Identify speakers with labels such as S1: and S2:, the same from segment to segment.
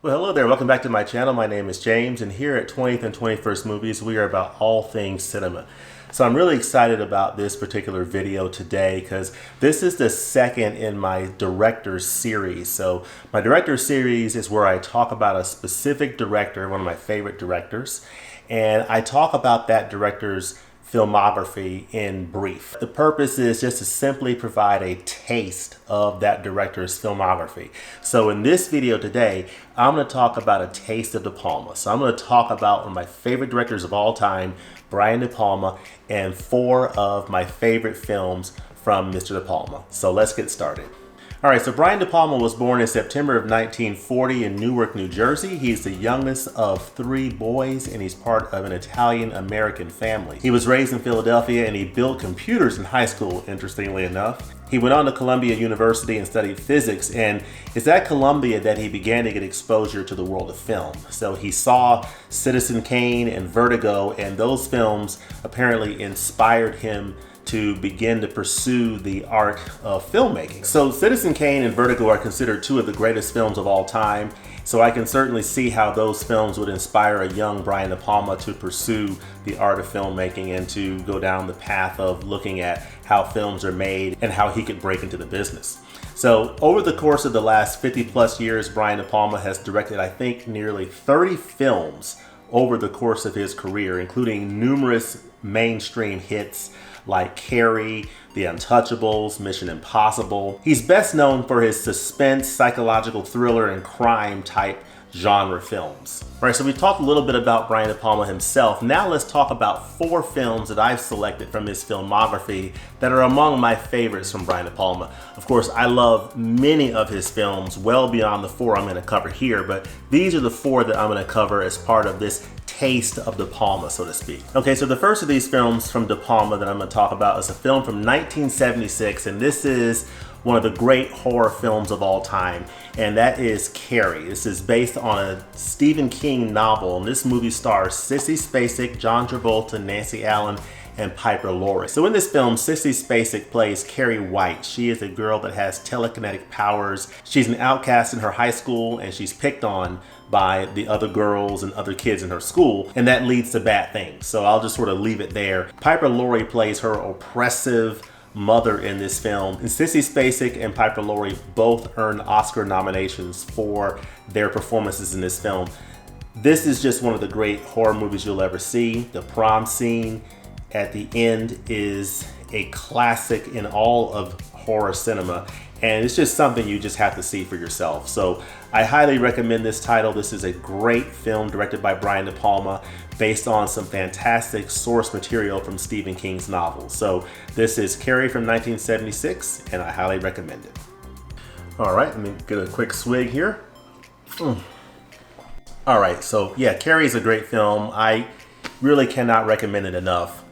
S1: Well, hello there. Welcome back to my channel. My name is James, and here at 20th and 21st Movies, we are about all things cinema. So I'm really excited about this particular video today because this is the second in my director's series. So my director's series is where I talk about a specific director, one of my favorite directors, and I talk about that director's filmography in brief. The purpose is just to simply provide a taste of that director's filmography. So in this video today, I'm going to talk about a taste of De Palma. So I'm going to talk about one of my favorite directors of all time, Brian De Palma, and 4 of my favorite films from Mr. De Palma. So let's get started. All right, so Brian De Palma was born in September of 1940 in Newark, New Jersey. He's the youngest of 3 boys, and he's part of an Italian-American family. He was raised in Philadelphia, and he built computers in high school, interestingly enough. He went on to Columbia University and studied physics, and it's at Columbia that he began to get exposure to the world of film. So he saw Citizen Kane and Vertigo, and those films apparently inspired him to begin to pursue the art of filmmaking. So Citizen Kane and Vertigo are considered 2 of the greatest films of all time. So I can certainly see how those films would inspire a young Brian De Palma to pursue the art of filmmaking and to go down the path of looking at how films are made and how he could break into the business. So over the course of the last 50 plus years, Brian De Palma has directed, I think, nearly 30 films over the course of his career, including numerous mainstream hits like Carrie, The Untouchables, Mission Impossible. He's best known for his suspense, psychological thriller, and crime type genre films. All right, so we talked a little bit about Brian De Palma himself. Now let's talk about 4 films that I've selected from his filmography that are among my favorites from Brian De Palma. Of course, I love many of his films well beyond the 4 I'm going to cover here, but these are the 4 that I'm going to cover as part of this taste of De Palma, so to speak. Okay, so the first of these films from De Palma that I'm going to talk about is a film from 1976, and this is one of the great horror films of all time, and that is Carrie. This is based on a Stephen King novel, and this movie stars Sissy Spacek, John Travolta, Nancy Allen, and Piper Laurie. So in this film, Sissy Spacek plays Carrie White. She is a girl that has telekinetic powers. She's an outcast in her high school, and she's picked on by the other girls and other kids in her school, and that leads to bad things. So I'll just sort of leave it there. Piper Laurie plays her oppressive mother in this film, and Sissy Spacek and Piper Laurie both earned Oscar nominations for their performances in this film. This is just one of the great horror movies you'll ever see. The prom scene at the end is a classic in all of horror cinema, and it's just something you just have to see for yourself. So I highly recommend this title. This is a great film directed by Brian De Palma based on some fantastic source material from Stephen King's novels. So this is Carrie from 1976, and I highly recommend it. All right, let me get a quick swig here. All right, so yeah, Carrie is a great film. I really cannot recommend it enough.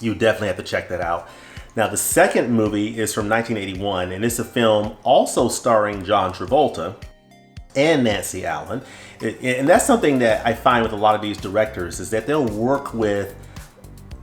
S1: You definitely have to check that out. Now, the second movie is from 1981, and it's a film also starring John Travolta and Nancy Allen. And that's something that I find with a lot of these directors is that they'll work with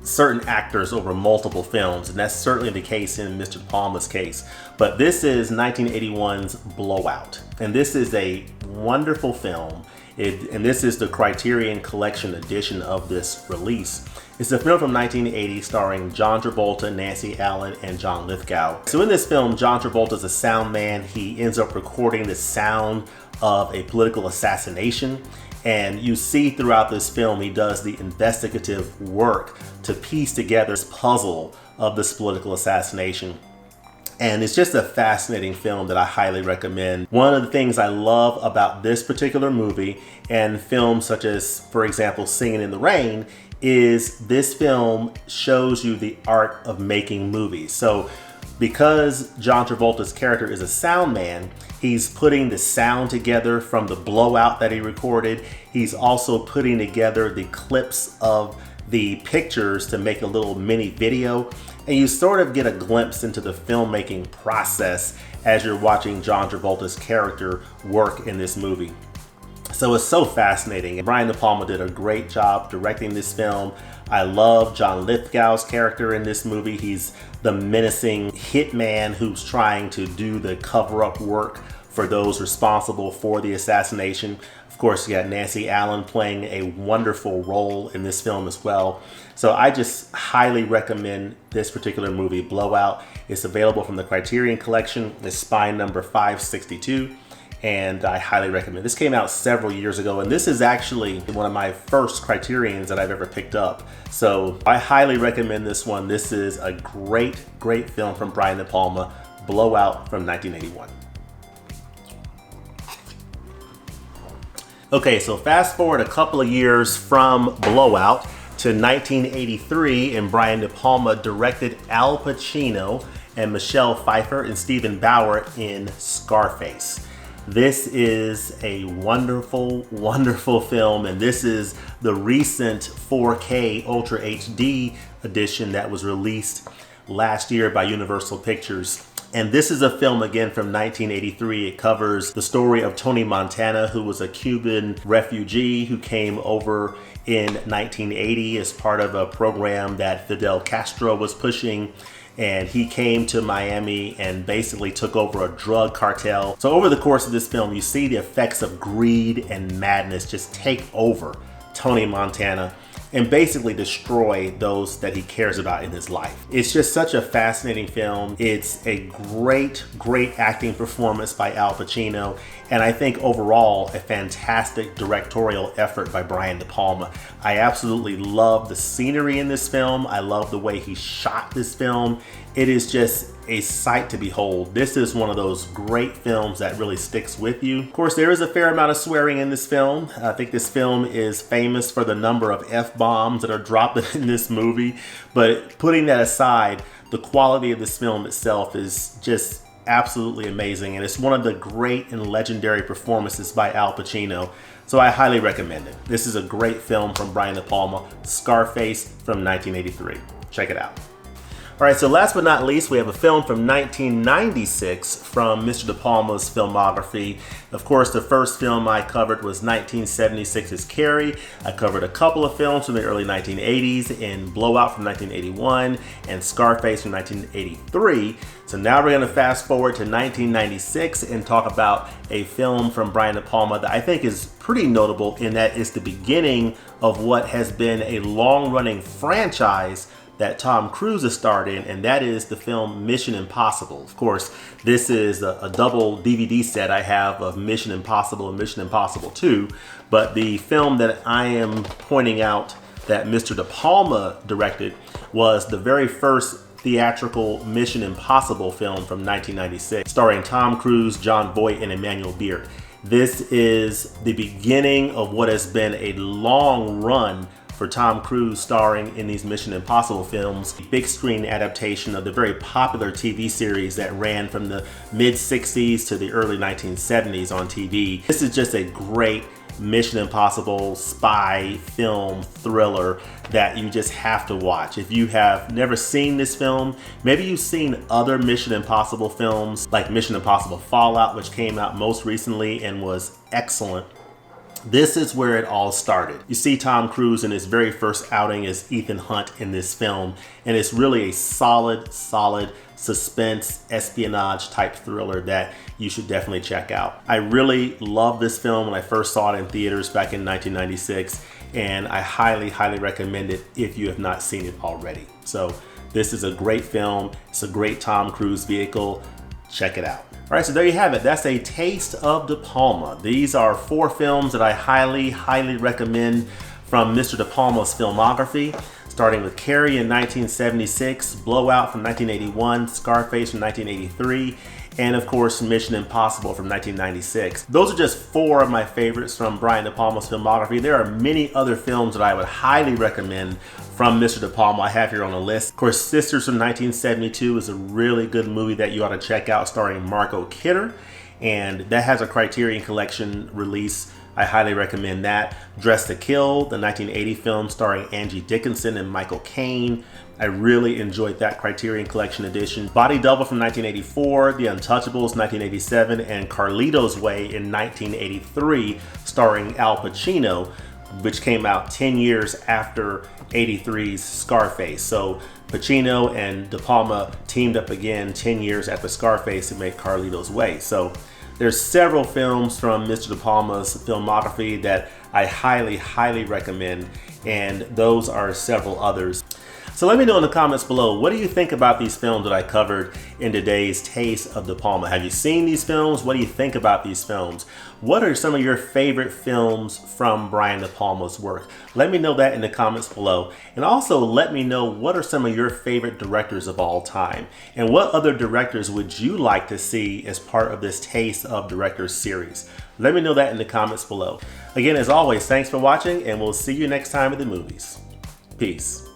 S1: certain actors over multiple films, and that's certainly the case in Mr. De Palma's case. But this is 1981's Blowout, and this is a wonderful film. And this is the Criterion Collection edition of this release. It's a film from 1980 starring John Travolta, Nancy Allen, and John Lithgow. So in this film, John Travolta is a sound man. He ends up recording the sound of a political assassination. And you see throughout this film, he does the investigative work to piece together this puzzle of this political assassination. And it's just a fascinating film that I highly recommend. One of the things I love about this particular movie and films such as, for example, Singing in the Rain, is this film shows you the art of making movies. So because John Travolta's character is a sound man, he's putting the sound together from the Blowout that he recorded. He's also putting together the clips of the pictures to make a little mini video. And you sort of get a glimpse into the filmmaking process as you're watching John Travolta's character work in this movie. So it's so fascinating. Brian De Palma did a great job directing this film. I love John Lithgow's character in this movie. He's the menacing hitman who's trying to do the cover-up work for those responsible for the assassination. Of course, you got Nancy Allen playing a wonderful role in this film as well. So I just highly recommend this particular movie, Blowout. It's available from the Criterion Collection. It's spine number 562, and I highly recommend. This came out several years ago, and this is actually one of my first Criterions that I've ever picked up. So I highly recommend this one. This is a great, great film from Brian De Palma, Blowout from 1981. Okay, so fast forward a couple of years from Blowout to 1983, and Brian De Palma directed Al Pacino and Michelle Pfeiffer and Stephen Bauer in Scarface. This is a wonderful, wonderful film, and this is the recent 4K Ultra HD edition that was released last year by Universal Pictures. And this is a film, again, from 1983. It covers the story of Tony Montana, who was a Cuban refugee who came over in 1980 as part of a program that Fidel Castro was pushing. And he came to Miami and basically took over a drug cartel. So over the course of this film, you see the effects of greed and madness just take over Tony Montana and basically destroy those that he cares about in his life. It's just such a fascinating film. It's a great, great acting performance by Al Pacino, and I think overall a fantastic directorial effort by Brian De Palma. I absolutely love the scenery in this film. I love the way he shot this film. It is just a sight to behold. This is one of those great films that really sticks with you. Of course, there is a fair amount of swearing in this film. I think this film is famous for the number of F-bombs that are dropped in this movie. But putting that aside, the quality of this film itself is just absolutely amazing. And it's one of the great and legendary performances by Al Pacino. So I highly recommend it. This is a great film from Brian De Palma, Scarface from 1983. Check it out. All right, so last but not least, we have a film from 1996 from Mr. De Palma's filmography. Of course, the first film I covered was 1976's Carrie. I covered a couple of films from the early 1980s in Blowout from 1981 and Scarface from 1983. So now we're going to fast forward to 1996 and talk about a film from Brian De Palma that I think is pretty notable in that it's the beginning of what has been a long-running franchise that Tom Cruise has starred in, and that is the film Mission Impossible. Of course, this is a double DVD set I have of Mission Impossible and Mission Impossible 2, but the film that I am pointing out that Mr. De Palma directed was the very first theatrical Mission Impossible film from 1996, starring Tom Cruise, John Voight, and Emmanuelle Beart. This is the beginning of what has been a long run for Tom Cruise starring in these Mission Impossible films, a big screen adaptation of the very popular TV series that ran from the mid-60s to the early 1970s on TV. This is just a great Mission Impossible spy film thriller that you just have to watch. If you have never seen this film, maybe you've seen other Mission Impossible films like Mission Impossible Fallout, which came out most recently and was excellent. This is where it all started. You see Tom Cruise in his very first outing as Ethan Hunt in this film, and it's really a solid suspense espionage type thriller that you should definitely check out. I really love this film when I first saw it in theaters back in 1996, and I highly recommend it if you have not seen it already. So this is a great film. It's a great Tom Cruise vehicle. Check it out. All right, so there you have it. That's a taste of De Palma. These are 4 films that I highly recommend from Mr. De Palma's filmography, starting with Carrie in 1976, Blowout from 1981, Scarface from 1983, and of course Mission Impossible from 1996. Those are just 4 of my favorites from Brian De Palma's filmography. There are many other films that I would highly recommend from Mr. De Palma I have here on the list. Of course, Sisters from 1972 is a really good movie that you ought to check out, starring Margot Kidder, and that has a Criterion Collection release. I highly recommend that. Dressed to Kill, the 1980 film starring Angie Dickinson and Michael Caine. I really enjoyed that Criterion Collection edition. Body Double from 1984, The Untouchables 1987, and Carlito's Way in 1983 starring Al Pacino, which came out 10 years after 83's Scarface. So Pacino and De Palma teamed up again 10 years after Scarface to make Carlito's Way. So There's several films from Mr. De Palma's filmography that I highly recommend, and those are several others. So let me know in the comments below, what do you think about these films that I covered in today's Taste of De Palma? Have you seen these films? What do you think about these films? What are some of your favorite films from Brian De Palma's work? Let me know that in the comments below. And also let me know, what are some of your favorite directors of all time? And what other directors would you like to see as part of this Taste of Directors series? Let me know that in the comments below. Again, as always, thanks for watching, and we'll see you next time at the movies. Peace.